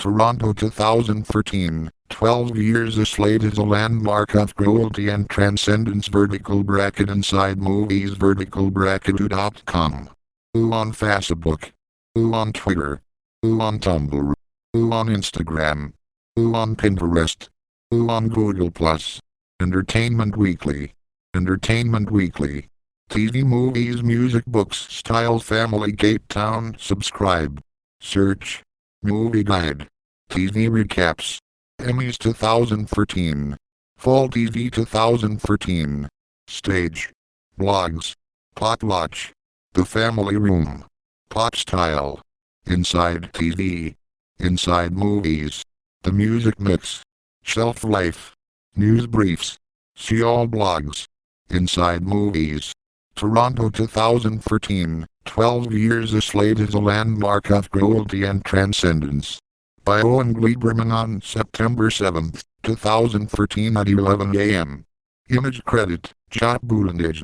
Toronto 2013. 12 Years a Slave is a landmark of cruelty and transcendence. Vertical bracket inside movies. Vertical bracket.com. Who on Facebook? Who on Twitter? Who on Tumblr? Who on Instagram? Who on Pinterest? Who on Google+. Entertainment Weekly. Entertainment Weekly. TV, movies, music, books, style, family, Cape Town. Subscribe. Search. Movie Guide. TV recaps. Emmys 2013. Fall TV 2013. Stage. Blogs. Plot Watch. The Family Room. Plot Style. Inside TV. Inside Movies. The Music Mix. Shelf Life. News Briefs. See all blogs. Inside Movies. Toronto 2013. 12 Years a Slave is a landmark of cruelty and transcendence. By Owen Gleiberman on September 7, 2013 at 11 a.m. Image credit, Jot Budenich.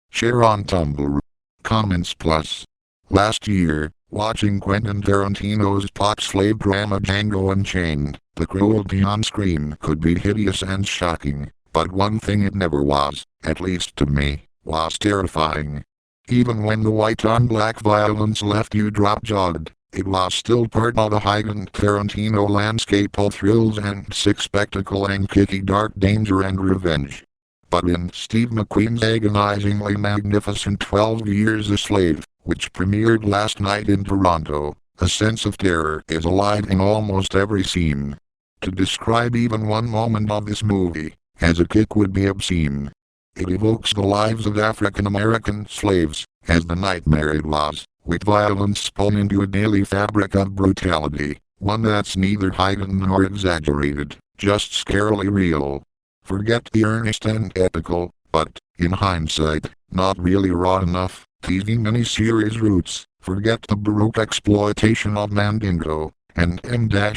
Share on Tumblr. Comments plus. Last year, watching Quentin Tarantino's plot slave drama Django Unchained, the cruelty on screen could be hideous and shocking, but one thing it never was, at least to me, was terrifying. Even when the white-on-black violence left you drop-jawed, it was still part of the heightened Tarantino landscape of thrills and sick spectacle and kicky dark danger and revenge. But in Steve McQueen's agonizingly magnificent 12 Years a Slave, which premiered last night in Toronto, a sense of terror is alive in almost every scene. To describe even one moment of this movie, as a kick would be obscene. It evokes the lives of African-American slaves, as the nightmare it was, with violence spun into a daily fabric of brutality, one that's neither heightened nor exaggerated, just scarily real. Forget the earnest and epical, but, in hindsight, not really raw enough, TV miniseries roots. Forget the Baroque exploitation of Mandingo, and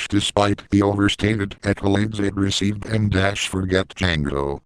despite the overstated accolades it received forget Django.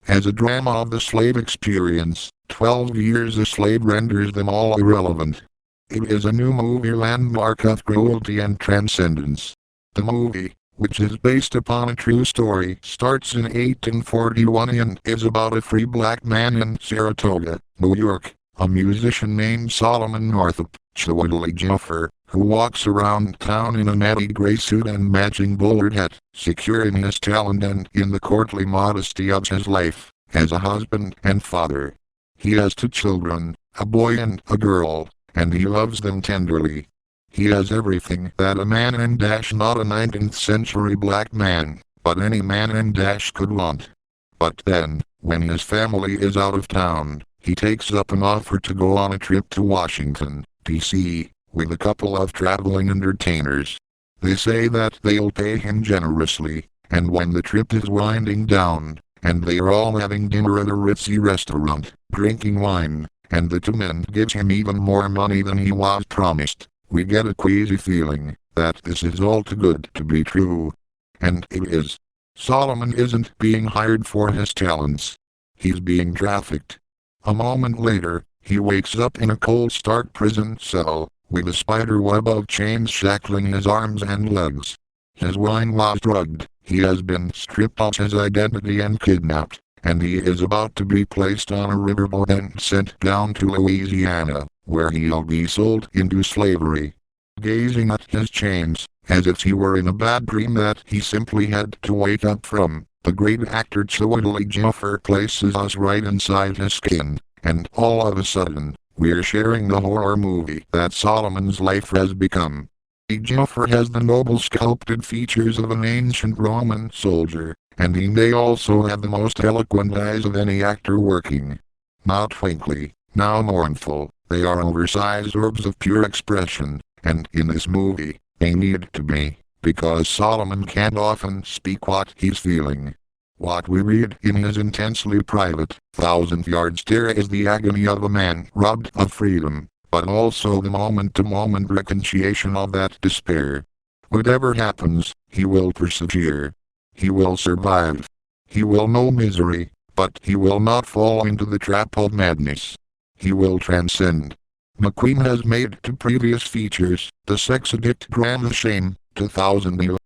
As a drama of the slave experience, 12 Years a Slave renders them all irrelevant. It is a new movie landmark of cruelty and transcendence. The movie, which is based upon a true story, starts in 1841 and is about a free black man in Saratoga, New York, a musician named Solomon Northup, Chiwetel Ejiofor, who walks around town in a natty gray suit and matching bowler hat, secure in his talent and in the courtly modesty of his life, as a husband and father. He has 2 children, a boy and a girl, and he loves them tenderly. He has everything that a man not a 19th century black man, but any man could want. But then, when his family is out of town, he takes up an offer to go on a trip to Washington, D.C., with a couple of traveling entertainers. They say that they'll pay him generously, and when the trip is winding down, and they are all having dinner at a ritzy restaurant, drinking wine, and the 2 men gives him even more money than he was promised, we get a queasy feeling that this is all too good to be true. And it is. Solomon isn't being hired for his talents. He's being trafficked. A moment later, he wakes up in a cold Stark prison cell, with a spider web of chains shackling his arms and legs. His wine was drugged, he has been stripped of his identity and kidnapped, and he is about to be placed on a riverboat and sent down to Louisiana, where he'll be sold into slavery. Gazing at his chains, as if he were in a bad dream that he simply had to wake up from, the great actor Chiwetel Ejiofor places us right inside his skin, and all of a sudden, we're sharing the horror movie that Solomon's life has become. Ejiofor has the noble sculpted features of an ancient Roman soldier, and he may also have the most eloquent eyes of any actor working. Now twinkly, now mournful, they are oversized orbs of pure expression, and in this movie, they need to be, because Solomon can't often speak what he's feeling. What we read in his intensely private, 1,000-yard stare is the agony of a man robbed of freedom, but also the moment-to-moment reconciliation of that despair. Whatever happens, he will persevere. He will survive. He will know misery, but he will not fall into the trap of madness. He will transcend. McQueen has made 2 previous features, The Sex Addict Drama Shame, 2011.